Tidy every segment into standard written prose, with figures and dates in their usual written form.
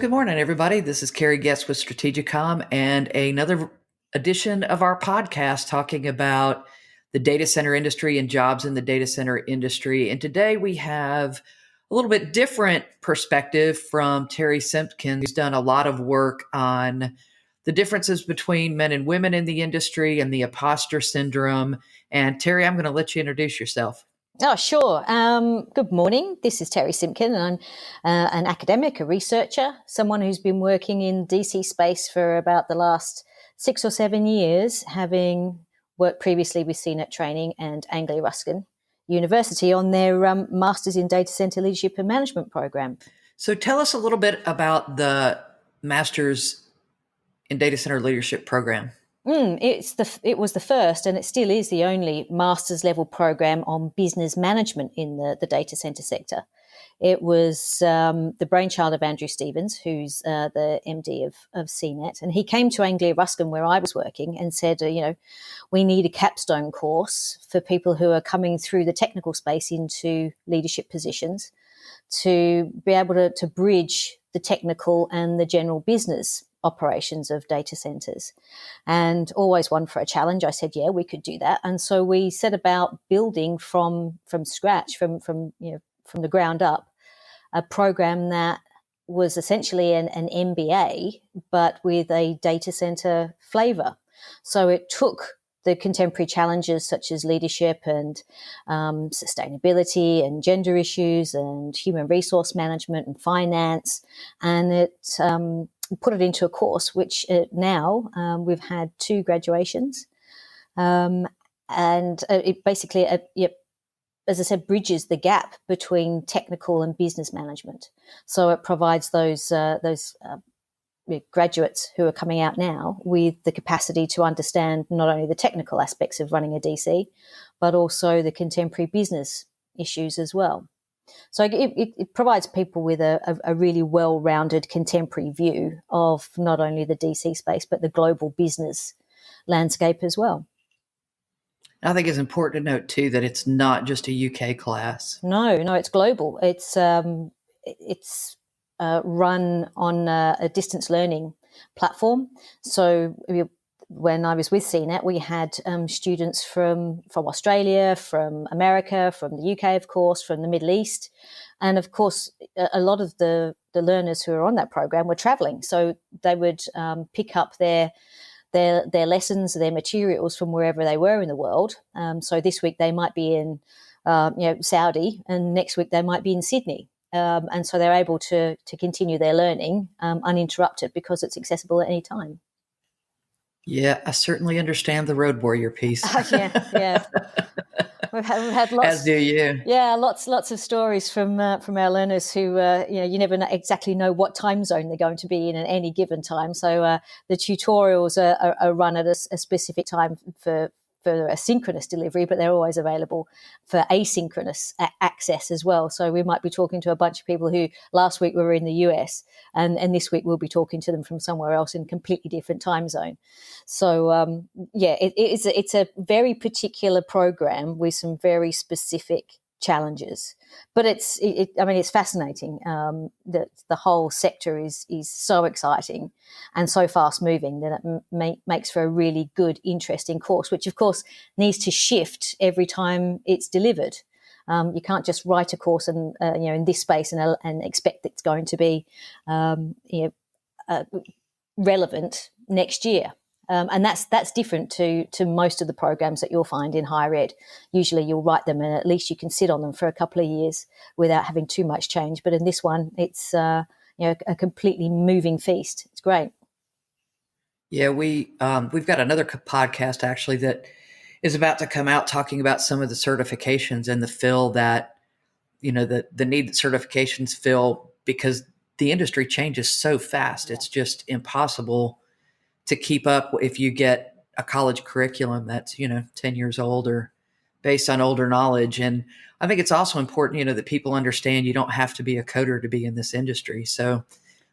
good morning, everybody. This is Carrie Getz with Strategicom and another edition of our podcast talking about the data center industry and jobs in the data center industry. And today we have a little bit different perspective from Terri Simpkin, who's done a lot of work on the differences between men and women in the industry and the imposter syndrome. And Terri, I'm going to let you introduce yourself. Oh, sure. Good morning. This is Terri Simpkin, and I'm an academic, a researcher, someone who's been working in DC space for about the last 6 or 7 years, having worked previously with CNET Training and Anglia-Ruskin University on their Masters in Data Center Leadership and Management program. So tell us a little bit about the Masters in Data Center Leadership program. It was the first, and it still is the only master's level program on business management in the data center sector. It was the brainchild of Andrew Stevens, who's the MD of CNET, and he came to Anglia-Ruskin where I was working and said, we need a capstone course for people who are coming through the technical space into leadership positions to be able to bridge the technical and the general business operations of data centers, and always one for a challenge. I said, yeah, we could do that. And so we set about building from scratch, from the ground up, a program that was essentially an MBA, but with a data center flavor. So it took the contemporary challenges such as leadership and sustainability and gender issues and human resource management and finance, and it put it into a course which now we've had 2 graduations, and it basically, as I said, bridges the gap between technical and business management. So it provides those graduates who are coming out now with the capacity to understand not only the technical aspects of running a DC, but also the contemporary business issues as well. So it provides people with a really well-rounded contemporary view of not only the DC space, but the global business landscape as well. I think it's important to note, too, that it's not just a UK class. No, it's global. It's run on a distance learning platform. So when I was with CNET, we had students from Australia, from America, from the UK, of course, from the Middle East. And of course, a lot of the learners who were on that program were traveling. So they would pick up their lessons, their materials from wherever they were in the world. So this week they might be in Saudi, and next week they might be in Sydney. And so they're able to continue their learning uninterrupted because it's accessible at any time. Yeah, I certainly understand the road warrior piece. Yeah. We've had lots. As do you. Yeah, lots of stories from our learners who you never exactly know what time zone they're going to be in at any given time. So the tutorials are run at a specific time for a synchronous delivery, but they're always available for asynchronous access as well. So we might be talking to a bunch of people who last week were in the US, and this week we'll be talking to them from somewhere else in a completely different time zone. So it's a very particular program with some very specific challenges, but it's fascinating. That the whole sector is so exciting and so fast moving that it makes for a really good, interesting course, which of course needs to shift every time it's delivered. You can't just write a course and in this space and expect it's going to be relevant next year. And that's different to most of the programs that you'll find in higher ed. Usually you'll write them and at least you can sit on them for a couple of years without having too much change. But in this one, it's a completely moving feast. It's great. Yeah, we've got another podcast actually that is about to come out talking about some of the certifications and the fill that, the need that certifications fill, because the industry changes so fast. Yeah. It's just impossible to keep up if you get a college curriculum that's, 10 years old or based on older knowledge. And I think it's also important, that people understand you don't have to be a coder to be in this industry. So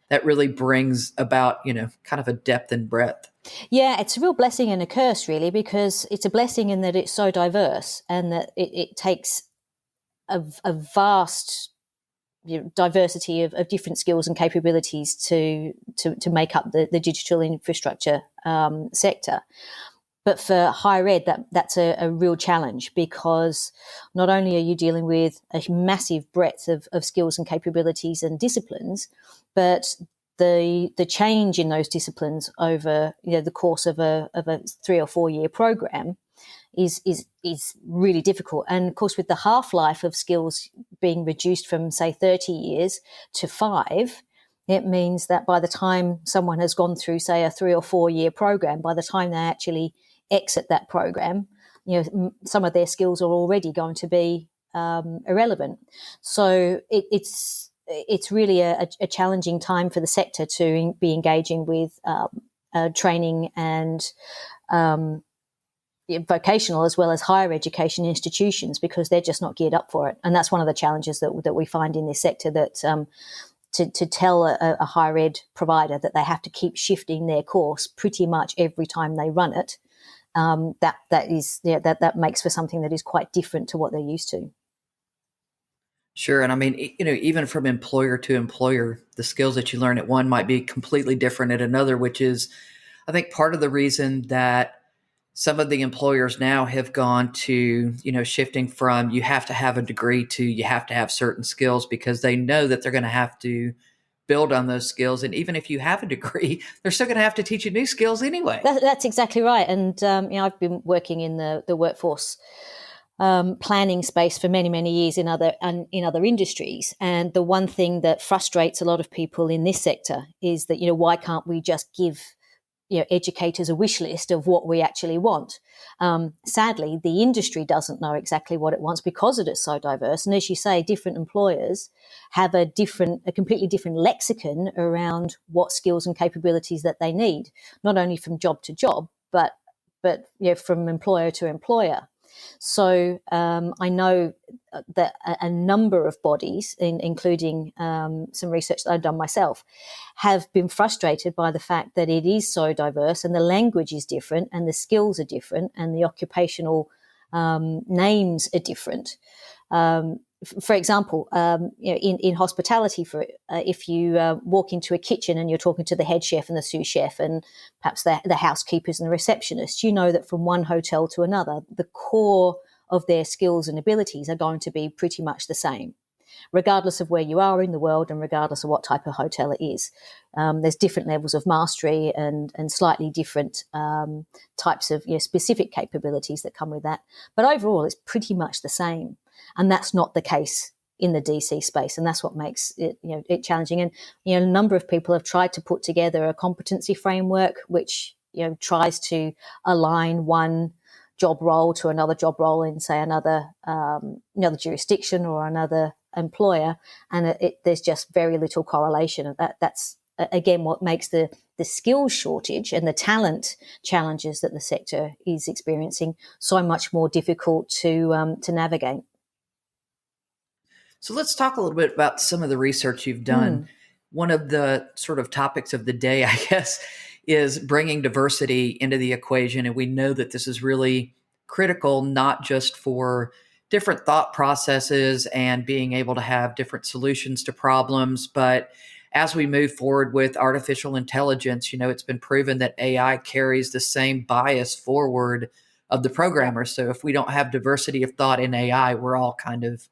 that really brings about, kind of a depth and breadth. Yeah, it's a real blessing and a curse, really, because it's a blessing in that it's so diverse and that it takes a vast diversity of different skills and capabilities to make up the digital infrastructure sector. But for higher ed, that's a real challenge, because not only are you dealing with a massive breadth of skills and capabilities and disciplines, but the change in those disciplines over the course of a 3 or 4 year program is really difficult. And of course, with the half-life of skills being reduced from, say, 30 years to 5, it means that by the time someone has gone through, say, a 3 or 4 year program, by the time they actually exit that program, some of their skills are already going to be irrelevant. So it's really a challenging time for the sector to be engaging with training and vocational as well as higher education institutions, because they're just not geared up for it. And that's one of the challenges that we find in this sector, that to tell a higher ed provider that they have to keep shifting their course pretty much every time they run it, that makes for something that is quite different to what they're used to. Sure. And I mean, even from employer to employer, the skills that you learn at one might be completely different at another, which is, I think, part of the reason that some of the employers now have gone to, shifting from you have to have a degree to you have to have certain skills, because they know that they're going to have to build on those skills. And even if you have a degree, they're still going to have to teach you new skills anyway. That's exactly right. And, I've been working in the workforce planning space for many, many years in other industries. And the one thing that frustrates a lot of people in this sector is that, why can't we just give educators a wish list of what we actually want? Sadly, the industry doesn't know exactly what it wants because it is so diverse. And as you say, different employers have a completely different lexicon around what skills and capabilities that they need, not only from job to job, but from employer to employer. So I know that a number of bodies, including some research that I've done myself, have been frustrated by the fact that it is so diverse and the language is different and the skills are different and the occupational names are different. For example, in hospitality, if you walk into a kitchen and you're talking to the head chef and the sous chef and perhaps the housekeepers and the receptionists, you know that from one hotel to another, the core of their skills and abilities are going to be pretty much the same, regardless of where you are in the world and regardless of what type of hotel it is. There's different levels of mastery and slightly different types of specific capabilities that come with that. But overall, it's pretty much the same. And that's not the case in the DC space. And that's what makes it, it challenging. And, a number of people have tried to put together a competency framework, which, tries to align one job role to another job role in, say, another jurisdiction or another employer. And there's just very little correlation. That's, again, what makes the skills shortage and the talent challenges that the sector is experiencing so much more difficult to navigate. So let's talk a little bit about some of the research you've done. One of the sort of topics of the day, I guess, is bringing diversity into the equation. And we know that this is really critical, not just for different thought processes and being able to have different solutions to problems, but as we move forward with artificial intelligence, it's been proven that AI carries the same bias forward of the programmer. So if we don't have diversity of thought in AI, we're all kind of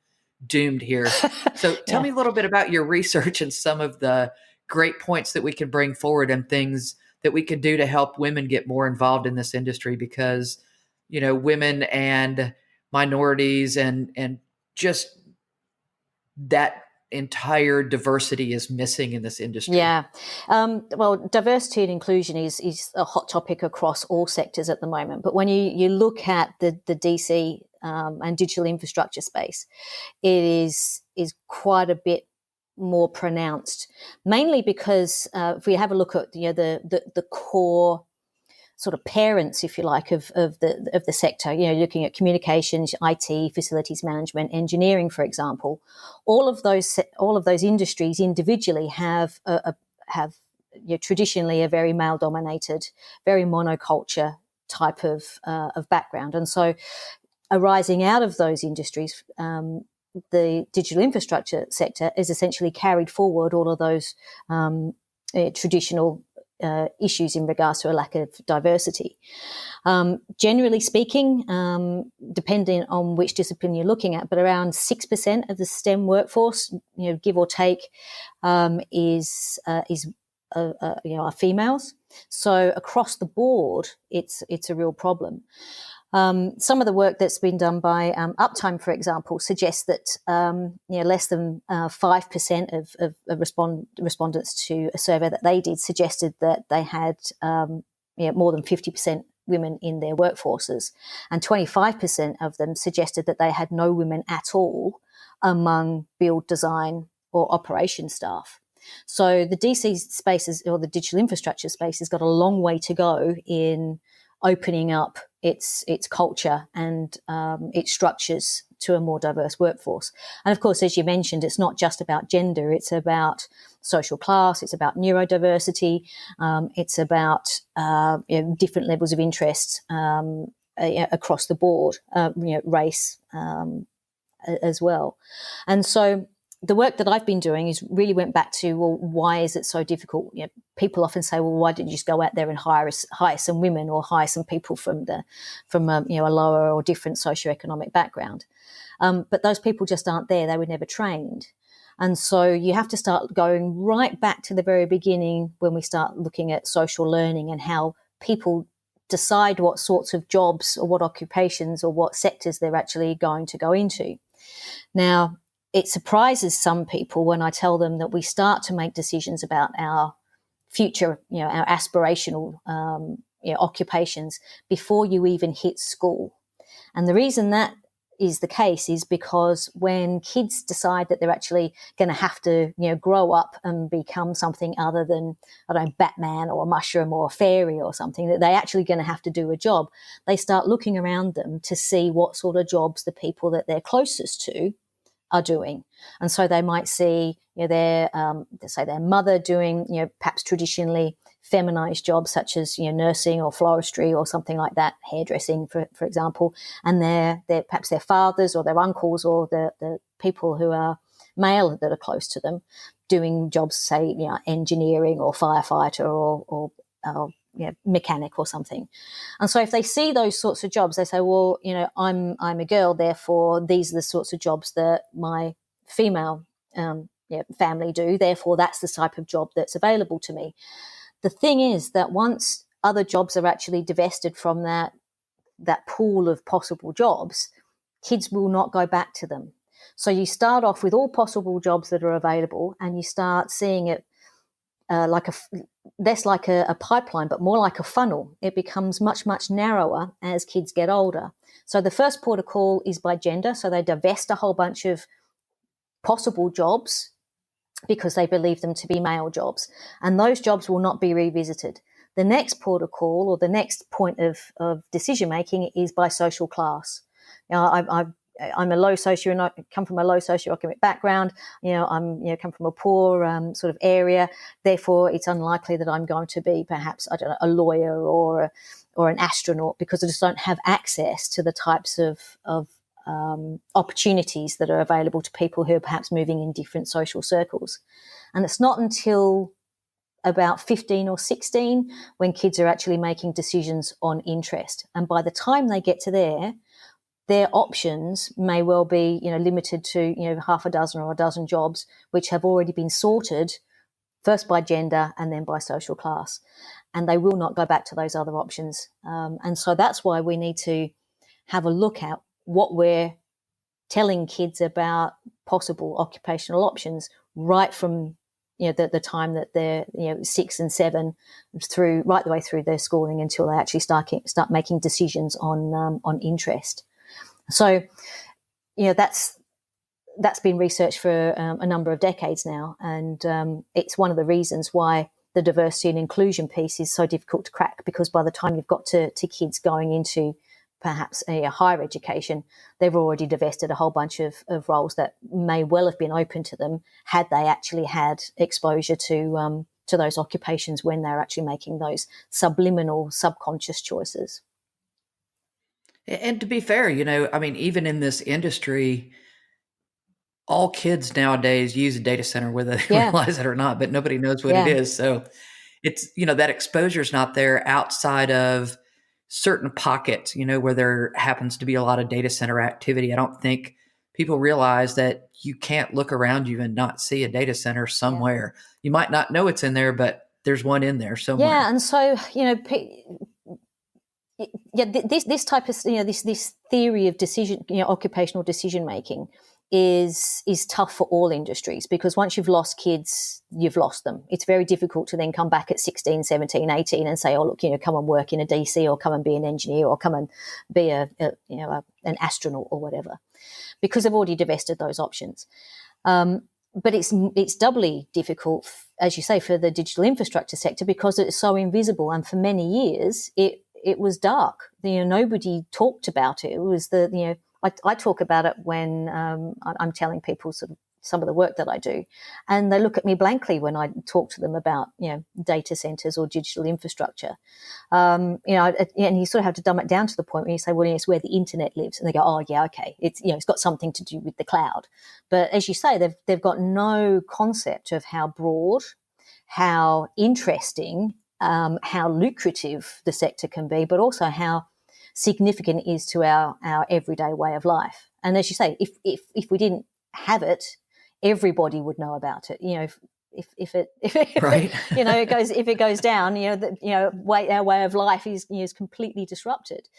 doomed here. So tell me a little bit about your research and some of the great points that we can bring forward and things that we can do to help women get more involved in this industry, because, women and minorities and just that entire diversity is missing in this industry. Yeah. Well, diversity and inclusion is a hot topic across all sectors at the moment. But when you look at the DC and digital infrastructure space, it is quite a bit more pronounced, mainly because if we have a look at the core sort of parents, if you like, of the sector, looking at communications, IT, facilities management, engineering, for example, all of those industries individually have traditionally a very male dominated, very monoculture type of background. And so arising out of those industries, the digital infrastructure sector has essentially carried forward all of those traditional issues in regards to a lack of diversity. Generally speaking, depending on which discipline you're looking at, but around 6% of the STEM workforce, give or take, is are females. So across the board, it's a real problem. Some of the work that's been done by Uptime, for example, suggests that less than 5% of respondents to a survey that they did suggested that they had more than 50% women in their workforces, and 25% of them suggested that they had no women at all among build, design, or operation staff. So the DC spaces, or the digital infrastructure space, has got a long way to go in opening up its culture and its structures to a more diverse workforce. And of course, as you mentioned, it's not just about gender, it's about social class, it's about neurodiversity, it's about different levels of interest across the board, race as well. And so the work that I've been doing is really went back to, well, why is it so difficult? People often say, well, why didn't you just go out there and hire some women, or hire some people from a lower or different socioeconomic background? But those people just aren't there. They were never trained. And so you have to start going right back to the very beginning when we start looking at social learning and how people decide what sorts of jobs or what occupations or what sectors they're actually going to go into. Now, it surprises some people when I tell them that we start to make decisions about our future, our aspirational occupations before you even hit school. And the reason that is the case is because when kids decide that they're actually going to have to, grow up and become something other than, Batman or a mushroom or a fairy or something, that they're actually going to have to do a job, they start looking around them to see what sort of jobs the people that they're closest to are doing. And so they might see their mother doing perhaps traditionally feminized jobs such as nursing or floristry or something like that, hairdressing for example, and their perhaps their fathers or their uncles or the people who are male that are close to them doing jobs, say engineering or firefighter or mechanic or something. And so if they see those sorts of jobs, they say, well, I'm a girl, therefore these are the sorts of jobs that my female family do, therefore that's the type of job that's available to me. The thing is that once other jobs are actually divested from that pool of possible jobs, kids will not go back to them. So you start off with all possible jobs that are available, and you start seeing it less like a pipeline, but more like a funnel. It becomes much, much narrower as kids get older. So the first port of call is by gender. So they divest a whole bunch of possible jobs because they believe them to be male jobs. And those jobs will not be revisited. The next port of call, or the next point of decision-making, is by social class. I'm a low come from a low socioeconomic background. I'm come from a poor sort of area. Therefore, it's unlikely that I'm going to be perhaps a lawyer or an astronaut, because I just don't have access to the types of opportunities that are available to people who are perhaps moving in different social circles. And it's not until about 15 or 16 when kids are actually making decisions on interest. And by the time they get to there, their options may well be, limited to, half a dozen or a dozen jobs, which have already been sorted first by gender and then by social class. And they will not go back to those other options. And so that's why we need to have a look at what we're telling kids about possible occupational options right from the time that they're 6 and 7 right the way through their schooling until they actually start making decisions on interest. So that's been researched for a number of decades now, and it's one of the reasons why the diversity and inclusion piece is so difficult to crack, because by the time you've got to kids going into perhaps a higher education, they've already divested a whole bunch of roles that may well have been open to them had they actually had exposure to those occupations when they're actually making those subliminal, subconscious choices. And to be fair, even in this industry, all kids nowadays use a data center, whether they Yeah, realize it or not, but nobody knows what it yeah, is. So it's, that exposure is not there outside of certain pockets, where there happens to be a lot of data center activity. I don't think people realize that you can't look around you and not see a data center yeah. somewhere. You might not know it's in there, but there's one in there Yeah, somewhere. and so yeah, this type of this theory of decision, occupational decision making is tough for all industries, because once you've lost kids, you've lost them. It's very difficult to then come back at 16, 17, 18 and say, oh look, come and work in a DC, or come and be an engineer, or come and be an astronaut or whatever, because they've already divested those options. But it's doubly difficult, as you say, for the digital infrastructure sector, because it's so invisible, and for many years it was dark. Nobody talked about it. It was I talk about it when I'm telling people sort of some of the work that I do, and they look at me blankly when I talk to them about data centers or digital infrastructure. And you sort of have to dumb it down to the point where you say, well, it's where the internet lives, and they go, oh yeah, okay, it's got something to do with the cloud. But as you say, they've got no concept of how broad, how interesting, how lucrative the sector can be, but also how significant it is to our everyday way of life. And as you say, if we didn't have it, everybody would know about it. If Right. it goes down, our way of life is completely disrupted.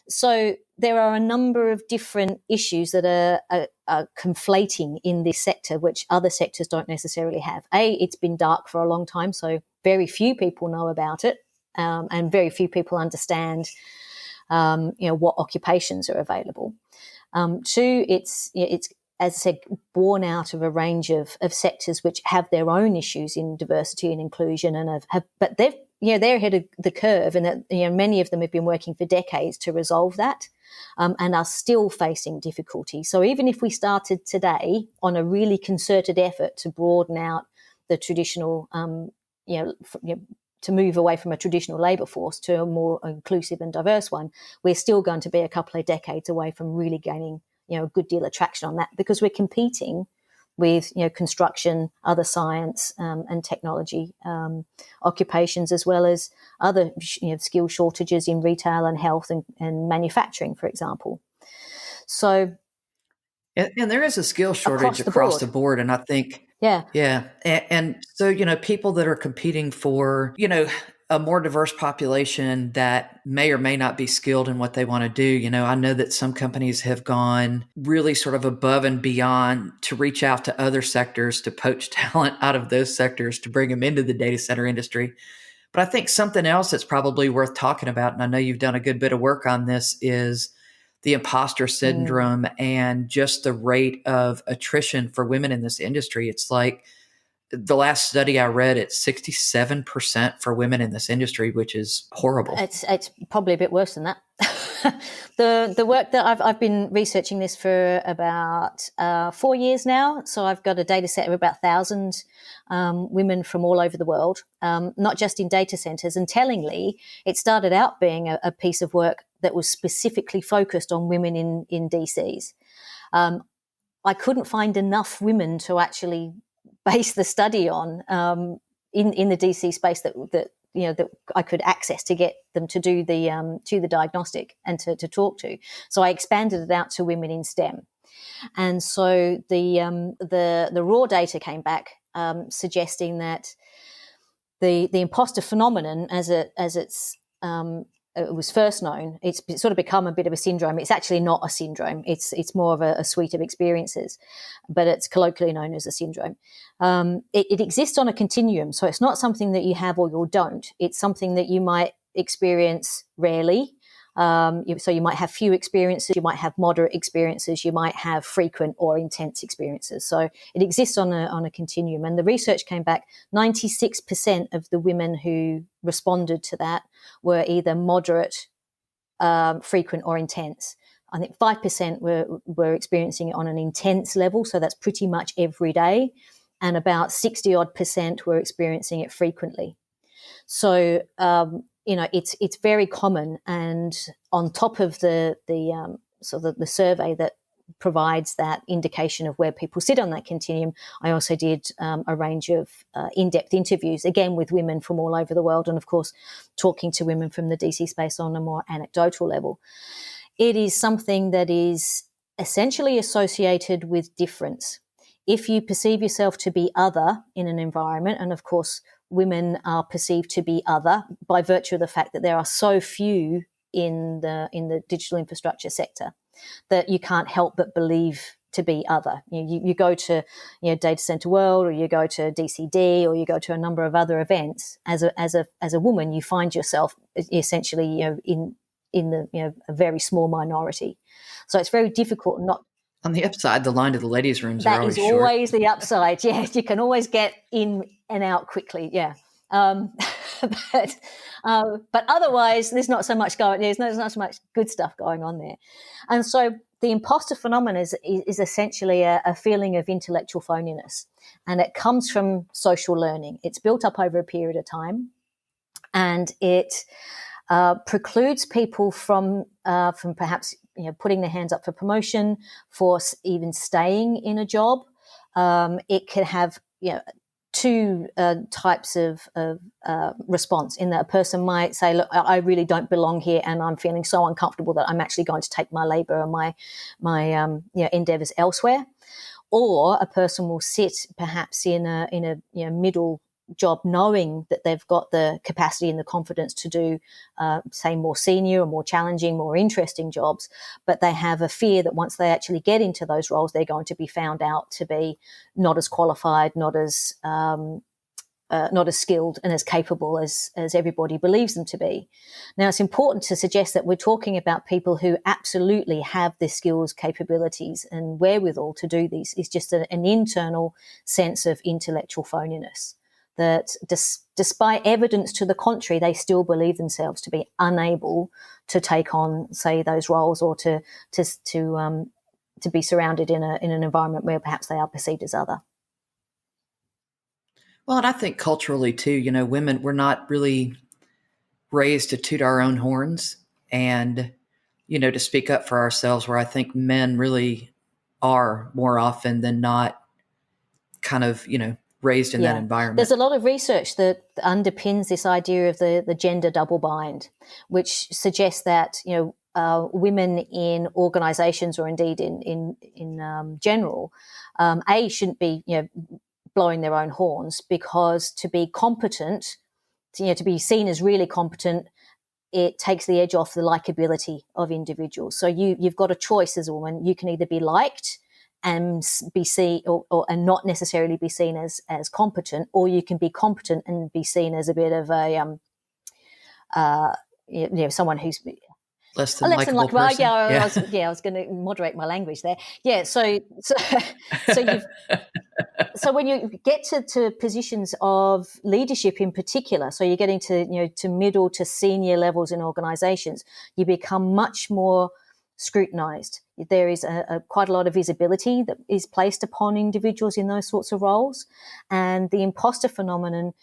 So there are a number of different issues that are conflating in this sector, which other sectors don't necessarily have. It's been dark for a long time, so very few people know about it, and very few people understand, what occupations are available. Two, it's as I said, born out of a range of sectors which have their own issues in diversity and inclusion, and but they're ahead of the curve, and that many of them have been working for decades to resolve that, and are still facing difficulty. So even if we started today on a really concerted effort to broaden out the traditional, to move away from a traditional labour force to a more inclusive and diverse one, we're still going to be a couple of decades away from really gaining a good deal of traction on that, because we're competing with construction, other science, and technology occupations, as well as other skill shortages in retail and health and manufacturing, for example. So And there is a skill shortage across the across board, the board. And I think, yeah. yeah. And so, people that are competing for, a more diverse population that may or may not be skilled in what they want to do. I know that some companies have gone really sort of above and beyond to reach out to other sectors to poach talent out of those sectors to bring them into the data center industry. But I think something else that's probably worth talking about, and I know you've done a good bit of work on this, is the imposter syndrome and just the rate of attrition for women in this industry. It's like the last study I read, it's 67% for women in this industry, which is horrible. It's probably a bit worse than that. The work that I've been researching this for about 4 years now. So I've got a data set of about 1,000 women from all over the world, not just in data centers. And tellingly, it started out being a piece of work that was specifically focused on women in DCs. I couldn't find enough women to actually base the study on in the DC space that I could access to get them to do the diagnostic and to talk to. So I expanded it out to women in STEM, and so the raw data came back suggesting that the imposter phenomenon, as it was first known, it's sort of become a bit of a syndrome. It's actually not a syndrome. It's more of a suite of experiences, but it's colloquially known as a syndrome. It exists on a continuum, so it's not something that you have or you don't. It's something that you might experience rarely. So you might have few experiences, you might have moderate experiences, you might have frequent or intense experiences. So it exists on a continuum. And the research came back, 96% of the women who responded to that were either moderate, frequent or intense. I think 5% were experiencing it on an intense level, so that's pretty much every day. And about 60% were experiencing it frequently. So it's very common, and on top of the survey that provides that indication of where people sit on that continuum. I also did a range of in-depth interviews, again with women from all over the world, and of course talking to women from the DC space on a more anecdotal level. It is something that is essentially associated with difference. If you perceive yourself to be other in an environment, and of course women are perceived to be other by virtue of the fact that there are so few in the digital infrastructure sector, that you can't help but believe to be other. You go to Data Center World, or you go to DCD, or you go to a number of other events. As a woman, you find yourself essentially in the a very small minority. So it's very difficult not. On the upside, the line to the ladies' rooms are That always is short. always the upside. Yes, you can always get in and out quickly. Yeah. But otherwise, there's not so much going. There's not so much good stuff going on there, and so the imposter phenomenon is essentially a feeling of intellectual phoniness, and it comes from social learning. It's built up over a period of time, and it precludes people from perhaps putting their hands up for promotion, for even staying in a job. It can have two types of response, in that a person might say, look, I really don't belong here, and I'm feeling so uncomfortable that I'm actually going to take my labor and my endeavors elsewhere. Or a person will sit perhaps in a middle job, knowing that they've got the capacity and the confidence to do, say, more senior or more challenging, more interesting jobs, but they have a fear that once they actually get into those roles, they're going to be found out to be not as qualified, not as skilled and as capable as everybody believes them to be. Now, it's important to suggest that we're talking about people who absolutely have the skills, capabilities, and wherewithal to do these. It's just an internal sense of intellectual phoniness, that despite evidence to the contrary, they still believe themselves to be unable to take on, say, those roles, or to be surrounded in an environment where perhaps they are perceived as other. Well, and I think culturally too, women, we're not really raised to toot our own horns and, to speak up for ourselves, where I think men really are more often than not kind of, raised in that environment. There's a lot of research that underpins this idea of the gender double bind, which suggests that, women in organizations, or indeed in general, shouldn't be, blowing their own horns, because to be competent, to be seen as really competent, it takes the edge off the likability of individuals. So you've got a choice as a woman. You can either be liked and be seen, and not necessarily be seen as competent, or you can be competent and be seen as a bit of a someone who's less than likable person. I was going to moderate my language there. Yeah, so when you get to positions of leadership in particular, so you're getting to middle to senior levels in organizations, you become much more scrutinized. There is quite a lot of visibility that is placed upon individuals in those sorts of roles, and the imposter phenomenon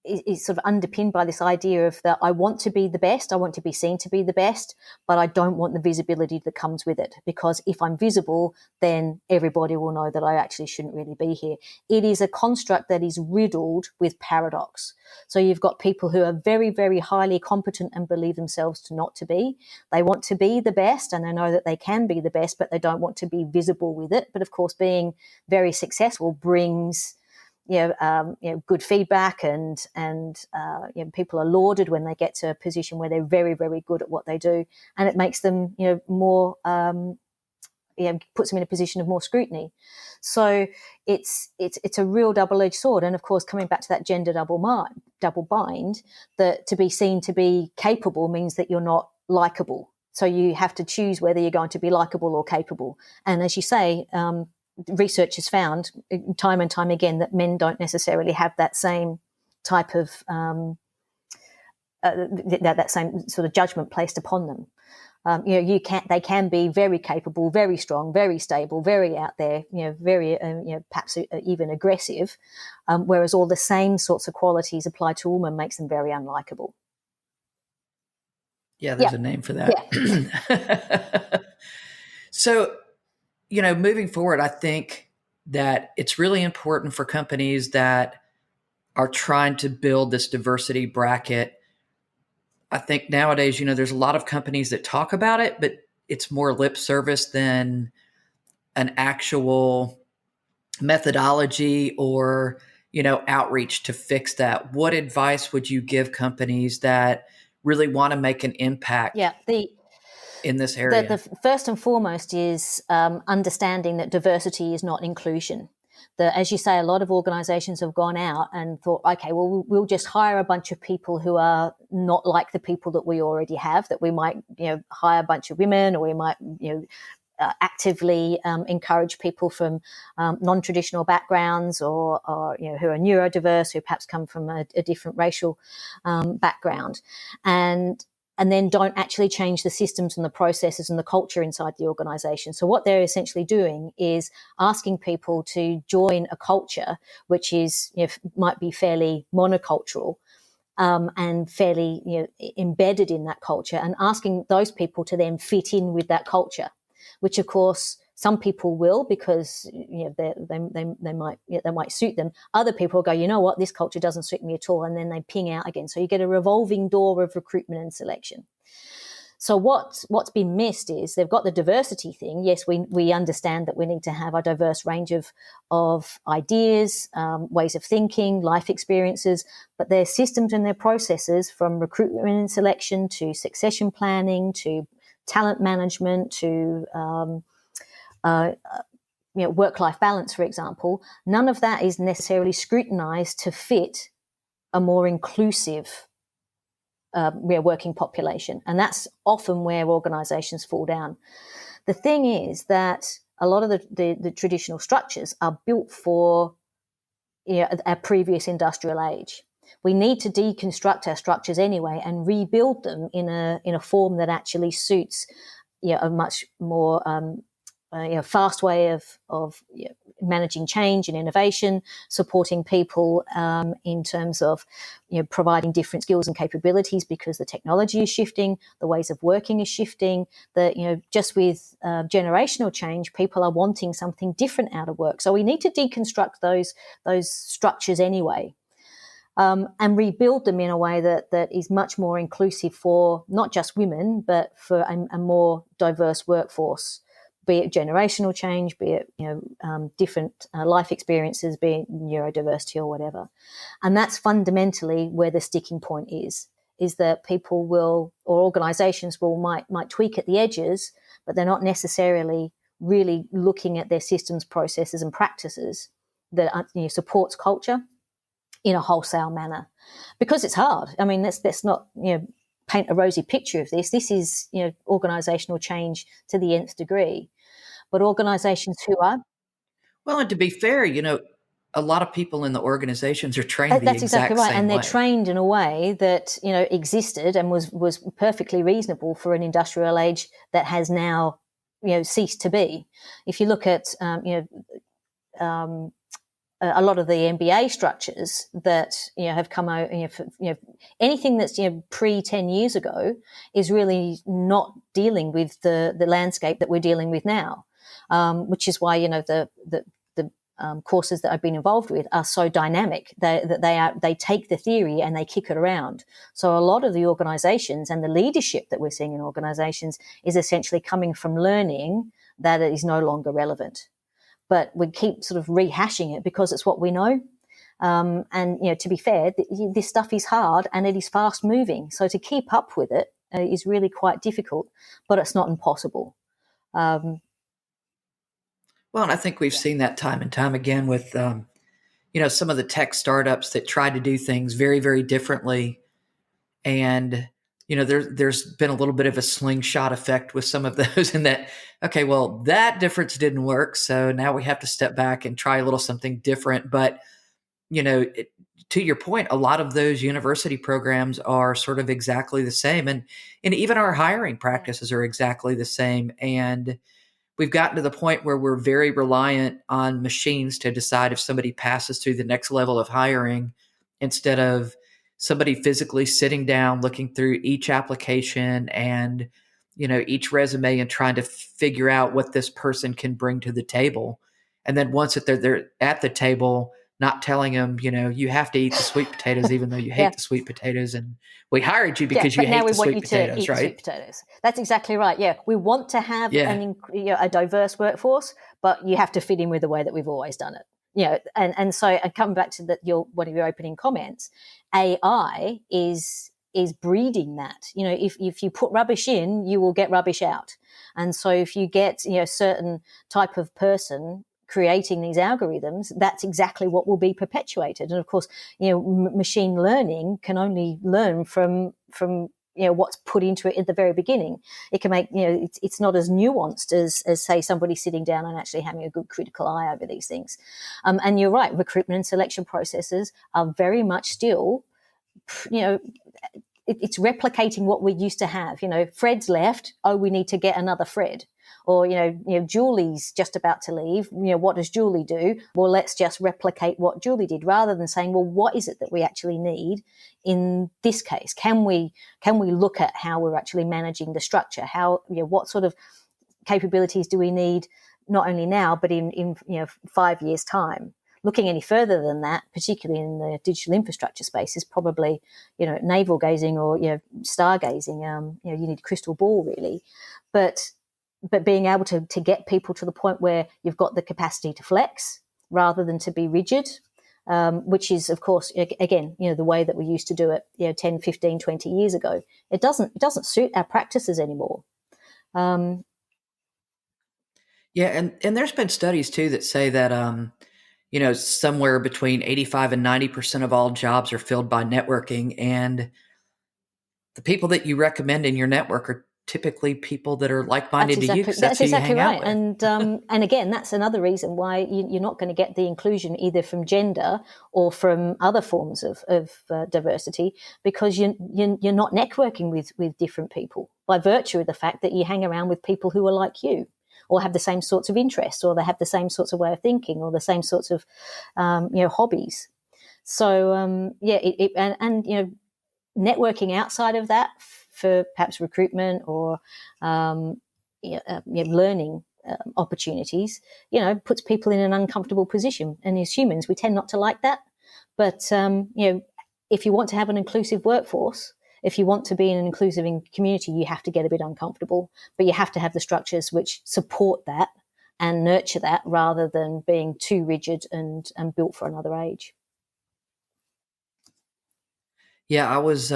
is sort of underpinned by this idea of that I want to be the best, I want to be seen to be the best, but I don't want the visibility that comes with it, because if I'm visible, then everybody will know that I actually shouldn't really be here. It is a construct that is riddled with paradox. So you've got people who are very, very highly competent and believe themselves to not to be. They want to be the best, and they know that they can be the best, but they don't want to be visible with it. But of course, being very successful brings good feedback, and people are lauded when they get to a position where they're very, very good at what they do, and it makes them more puts them in a position of more scrutiny. So it's a real double-edged sword. And of course, coming back to that gender double bind, that to be seen to be capable means that you're not likable. So you have to choose whether you're going to be likable or capable. And as you say, research has found time and time again that men don't necessarily have that same type of that same sort of judgment placed upon them. They can be very capable, very strong, very stable, very out there, very perhaps even aggressive, whereas all the same sorts of qualities applied to a woman makes them very unlikable. Yeah, there's a name for that. Yeah. So, moving forward, I think that it's really important for companies that are trying to build this diversity bracket. I think nowadays, there's a lot of companies that talk about it, but it's more lip service than an actual methodology or, outreach to fix that. What advice would you give companies that really want to make an impact Yeah, in this the area? first and foremost is understanding that diversity is not inclusion. As you say, a lot of organizations have gone out and thought, okay, well, we'll just hire a bunch of people who are not like the people that we already have, that we might, hire a bunch of women, or we might, actively encourage people from non-traditional backgrounds, or who are neurodiverse, who perhaps come from a different racial background, and then don't actually change the systems and the processes and the culture inside the organization. So what they're essentially doing is asking people to join a culture which is, might be fairly monocultural, and fairly, embedded in that culture, and asking those people to then fit in with that culture, which of course some people will, because they might suit them. Other people go, you know what, this culture doesn't suit me at all, and then they ping out again. So you get a revolving door of recruitment and selection. So what's been missed is they've got the diversity thing. Yes, we understand that we need to have a diverse range of ideas, ways of thinking, life experiences, but their systems and their processes, from recruitment and selection to succession planning to talent management to work-life balance, for example, none of that is necessarily scrutinized to fit a more inclusive working population. And that's often where organizations fall down. The thing is that a lot of the traditional structures are built for a previous industrial age. We need to deconstruct our structures anyway and rebuild them in a form that actually suits a much more fast way of managing change and innovation, supporting people in terms of providing different skills and capabilities, because the technology is shifting, the ways of working is shifting. Just with generational change, people are wanting something different out of work. So we need to deconstruct those structures anyway. And rebuild them in a way that is much more inclusive for not just women, but for a more diverse workforce, be it generational change, be it different life experiences, be it neurodiversity or whatever. And that's fundamentally where the sticking point is that people will, or organizations will, might tweak at the edges, but they're not necessarily really looking at their systems, processes and practices that supports culture in a wholesale manner, because it's hard. I mean, let's not paint a rosy picture of this. This is organizational change to the nth degree. But organizations who are Well, and to be fair, a lot of people in the organizations are trained the that's exactly exact right, same and they're way. trained in a way that existed and was perfectly reasonable for an industrial age that has now ceased to be. If you look at a lot of the MBA structures that have come out, anything that's pre 10 years ago is really not dealing with the landscape that we're dealing with now, which is why the courses that I've been involved with are so dynamic. They take the theory and they kick it around. So a lot of the organizations and the leadership that we're seeing in organizations is essentially coming from learning that it is no longer relevant. But we keep sort of rehashing it because it's what we know. And to be fair, this stuff is hard and it is fast moving. So to keep up with it is really quite difficult, but it's not impossible. Well, and I think we've seen that time and time again with, some of the tech startups that try to do things very, very differently. And, there's been a little bit of a slingshot effect with some of those in that, okay, well, that difference didn't work. So now we have to step back and try a little something different. But, to your point, a lot of those university programs are sort of exactly the same. And even our hiring practices are exactly the same. And we've gotten to the point where we're very reliant on machines to decide if somebody passes through the next level of hiring, instead of somebody physically sitting down, looking through each application and each resume and trying to figure out what this person can bring to the table. And then once that they're at the table, not telling them, you have to eat the sweet potatoes, even though you Yeah. hate the sweet potatoes. And we hired you Yeah, because you but now hate we the want sweet you to potatoes, eat the sweet right? potatoes. That's exactly right. Yeah, we want to have Yeah. a diverse workforce, but you have to fit in with the way that we've always done it. And so, and coming back to one of your opening comments, AI is breeding that. If you put rubbish in, you will get rubbish out. And so, if you get certain type of person creating these algorithms, that's exactly what will be perpetuated. And of course, machine learning can only learn from what's put into it at the very beginning. It can make it's not as nuanced as say somebody sitting down and actually having a good critical eye over these things. And you're right, recruitment and selection processes are very much still it's replicating what we used to have. Fred's left. Oh, we need to get another Fred. Or Julie's just about to leave. What does Julie do? Well, let's just replicate what Julie did, rather than saying, well, what is it that we actually need in this case? Can we look at how we're actually managing the structure? How what sort of capabilities do we need, not only now but in 5 years' time? Looking any further than that, particularly in the digital infrastructure space, is probably navel gazing or stargazing. You need a crystal ball, really, but being able to get people to the point where you've got the capacity to flex rather than to be rigid, which is, of course, again, the way that we used to do it 10, 15, 20 years ago. It doesn't suit our practices anymore. Yeah. And there's been studies too that say that, somewhere between 85 and 90% of all jobs are filled by networking. And the people that you recommend in your network are typically people that are like-minded to you, because that's who you hang out with. And again, that's another reason why you're not going to get the inclusion either from gender or from other forms of diversity, because you're not networking with different people by virtue of the fact that you hang around with people who are like you, or have the same sorts of interests, or they have the same sorts of way of thinking, or the same sorts of hobbies. So networking outside of that for perhaps recruitment or learning opportunities, puts people in an uncomfortable position. And as humans, we tend not to like that. But if you want to have an inclusive workforce, if you want to be in an inclusive community, you have to get a bit uncomfortable, but you have to have the structures which support that and nurture that, rather than being too rigid and built for another age. Yeah, I was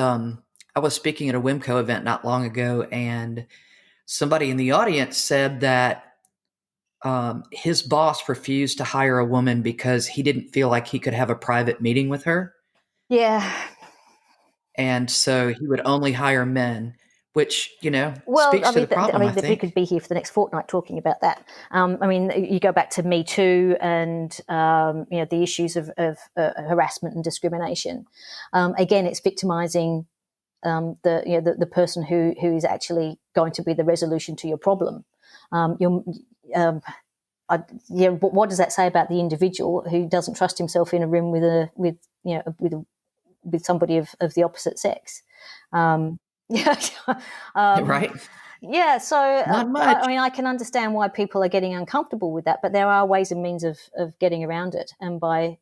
speaking at a WIMCO event not long ago, and somebody in the audience said that his boss refused to hire a woman because he didn't feel like he could have a private meeting with her. Yeah. And so he would only hire men, which, Well, speaks to the problem, I we think. could be here for the next fortnight talking about that. You go back to Me Too and the issues of harassment and discrimination. Again, it's victimizing the person who is actually going to be the resolution to your problem. What does that say about the individual who doesn't trust himself in a room with somebody of the opposite sex? Right? Yeah, so Not much. I can understand why people are getting uncomfortable with that, but there are ways and means of getting around it, and by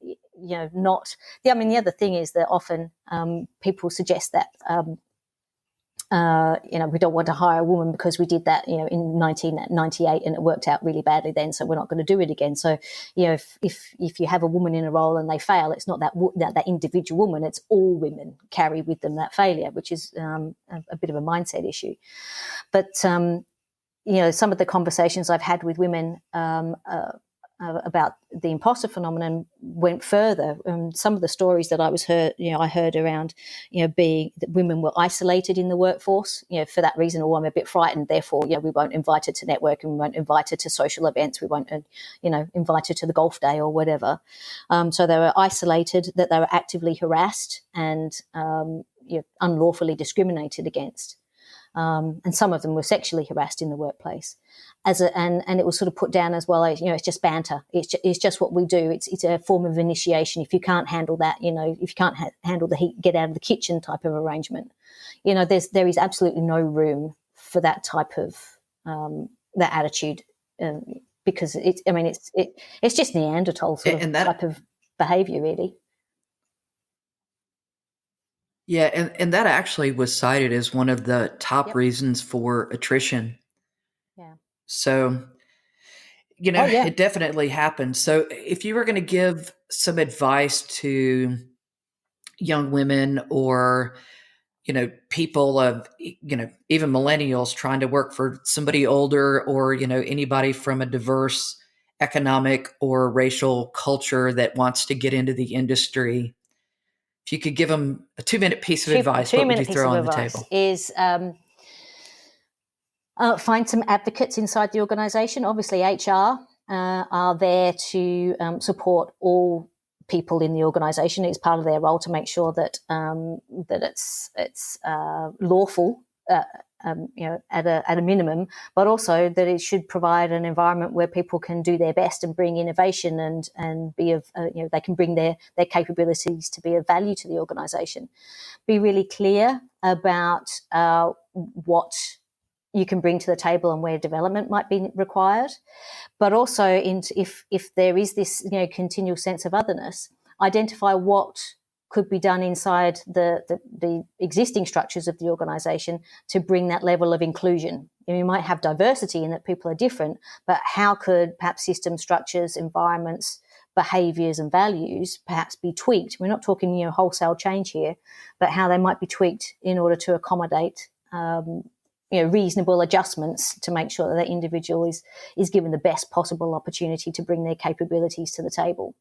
not. The other thing is that often people suggest that we don't want to hire a woman because we did that, in 1998 and it worked out really badly then, so we're not going to do it again. So, if you have a woman in a role and they fail, it's not that individual woman, it's all women carry with them that failure, which is a bit of a mindset issue. But, some of the conversations I've had with women about the imposter phenomenon went further. Some of the stories that I heard around, being that women were isolated in the workforce, for that reason, or I'm a bit frightened, therefore, we won't invite her to network, and we won't invite her to social events, we won't, invite her to the golf day or whatever. So they were isolated, that they were actively harassed and unlawfully discriminated against. And some of them were sexually harassed in the workplace, and it was sort of put down as well as, it's just banter. It's just what we do. It's a form of initiation. If you can't handle that, if you can't handle the heat, get out of the kitchen type of arrangement. There is absolutely no room for that type of that attitude, because it's just Neanderthal sort of and that type of behavior, really. yeah, and that actually was cited as one of the top Yep. reasons for attrition. Yeah. So, Oh yeah. it definitely happened. So, if you were going to give some advice to young women or people of even millennials trying to work for somebody older, or anybody from a diverse economic or racial culture that wants to get into the industry, if you could give them a 2-minute piece of A advice, what would you 2-minute piece throw of on the advice table? is find some advocates inside the organisation. Obviously, HR are there to support all people in the organisation. It's part of their role to make sure that that it's lawful. At a minimum, but also that it should provide an environment where people can do their best and bring innovation and be of they can bring their capabilities to be of value to the organisation. Be really clear about what you can bring to the table and where development might be required, but also if there is this continual sense of otherness, identify what could be done inside the existing structures of the organisation to bring that level of inclusion. You might have diversity in that people are different, but how could perhaps system structures, environments, behaviours and values perhaps be tweaked? We're not talking wholesale change here, but how they might be tweaked in order to accommodate reasonable adjustments to make sure that that individual is given the best possible opportunity to bring their capabilities to the table.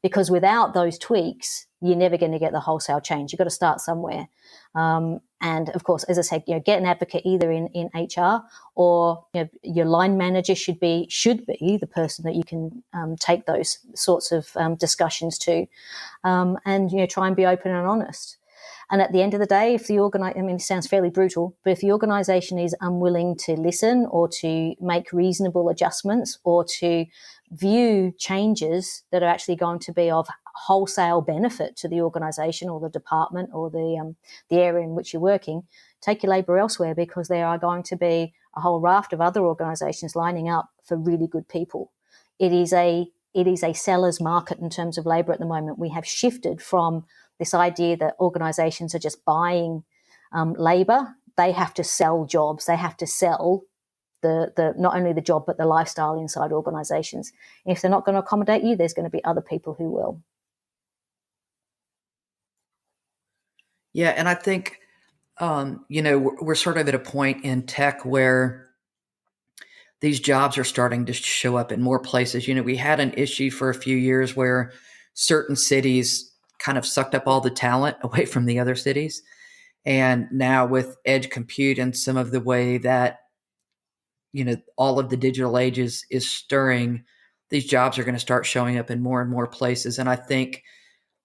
Because without those tweaks, you're never going to get the wholesale change. You've got to start somewhere. And of course, as I said, get an advocate either in HR, or your line manager should be the person that you can take those sorts of discussions to, and try and be open and honest. And at the end of the day, if the it sounds fairly brutal, but if the organisation is unwilling to listen or to make reasonable adjustments or to view changes that are actually going to be of wholesale benefit to the organisation or the department or the area in which you're working, take your labour elsewhere, because there are going to be a whole raft of other organisations lining up for really good people. It is a seller's market in terms of labour at the moment. We have shifted from this idea that organisations are just buying labour. They have to sell jobs. They have to sell the not only the job but the lifestyle inside organisations. If they're not going to accommodate you, there's going to be other people who will. Yeah, and I think we're sort of at a point in tech where these jobs are starting to show up in more places. We had an issue for a few years where certain cities kind of sucked up all the talent away from the other cities. And now with edge compute and some of the way that, all of the digital ages is stirring, these jobs are going to start showing up in more and more places. And I think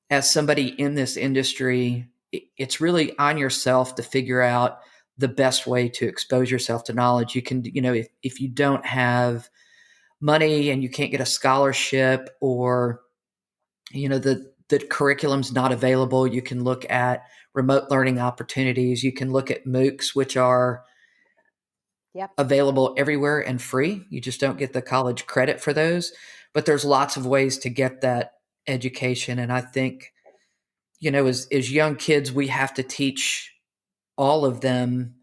as somebody in this industry, it's really on yourself to figure out the best way to expose yourself to knowledge. You can, if you don't have money and you can't get a scholarship, or, the curriculum's not available, you can look at remote learning opportunities. You can look at MOOCs, which are available everywhere and free. You just don't get the college credit for those. But there's lots of ways to get that education. And I think, as young kids, we have to teach all of them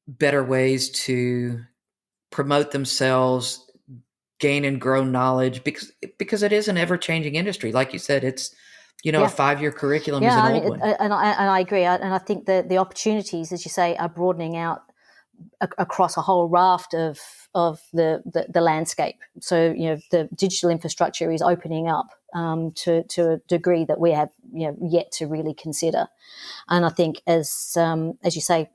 better ways to promote themselves, gain and grow knowledge, because it is an ever-changing industry. Like you said, it's a 5-year curriculum is an old one. And I agree. And I think the opportunities, as you say, are broadening out across a whole raft of the landscape. So the digital infrastructure is opening up to a degree that we have yet to really consider. And I think as you say,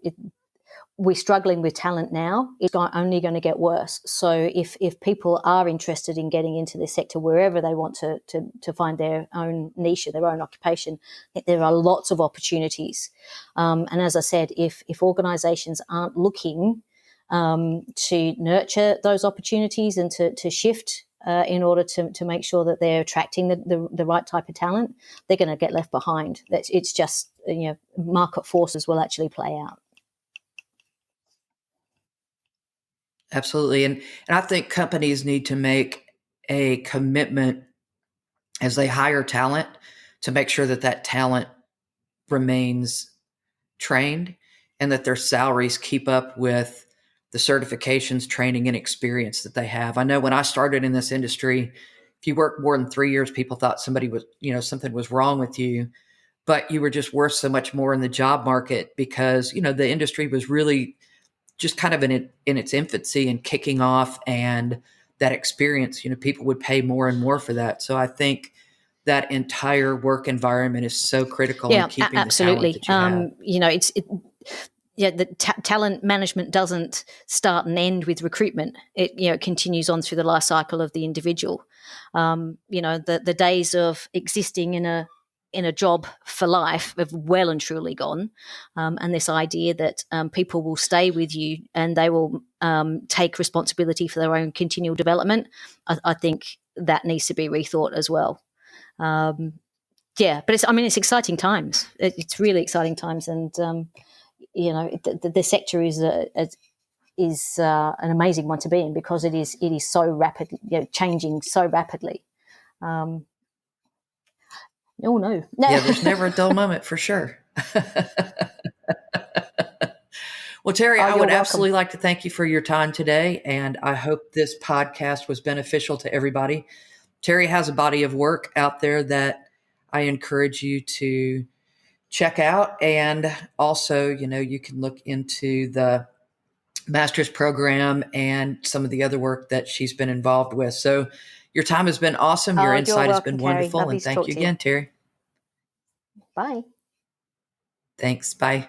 we're struggling with talent now. It's only going to get worse. So if people are interested in getting into this sector, wherever they want to find their own niche, their own occupation, there are lots of opportunities. And as I said, if organisations aren't looking to nurture those opportunities and to shift in order to make sure that they're attracting the right type of talent, they're going to get left behind. It's just market forces will actually play out. Absolutely. And I think companies need to make a commitment as they hire talent to make sure that that talent remains trained and that their salaries keep up with the certifications, training, and experience that they have. I know when I started in this industry, if you worked more than 3 years, people thought somebody was, something was wrong with you, but you were just worth so much more in the job market because, the industry was really just kind of in its infancy and kicking off, and that experience, people would pay more and more for that. So I think that entire work environment is so critical in Yeah, keeping the talent absolutely. that you have. Yeah, the talent management doesn't start and end with recruitment. It continues on through the life cycle of the individual. The days of existing in a job for life have well and truly gone. And this idea that people will stay with you and they will take responsibility for their own continual development, I think that needs to be rethought as well. Yeah, but it's exciting times. It's really exciting times, and the sector is an amazing one to be in because it is so rapid, changing so rapidly. Oh no, Yeah, there's never a dull moment for sure. Well, Terri, Oh, I you're would welcome. absolutely like to thank you for your time today, and I hope this podcast was beneficial to everybody. Terri has a body of work out there that I encourage you to check out, and also, you can look into the master's program and some of the other work that she's been involved with. So your time has been awesome. Your Oh, you're insight has welcome, been Carrie. wonderful. Lovely And to thank talk you to you. again, Terri. Bye. Thanks. Bye.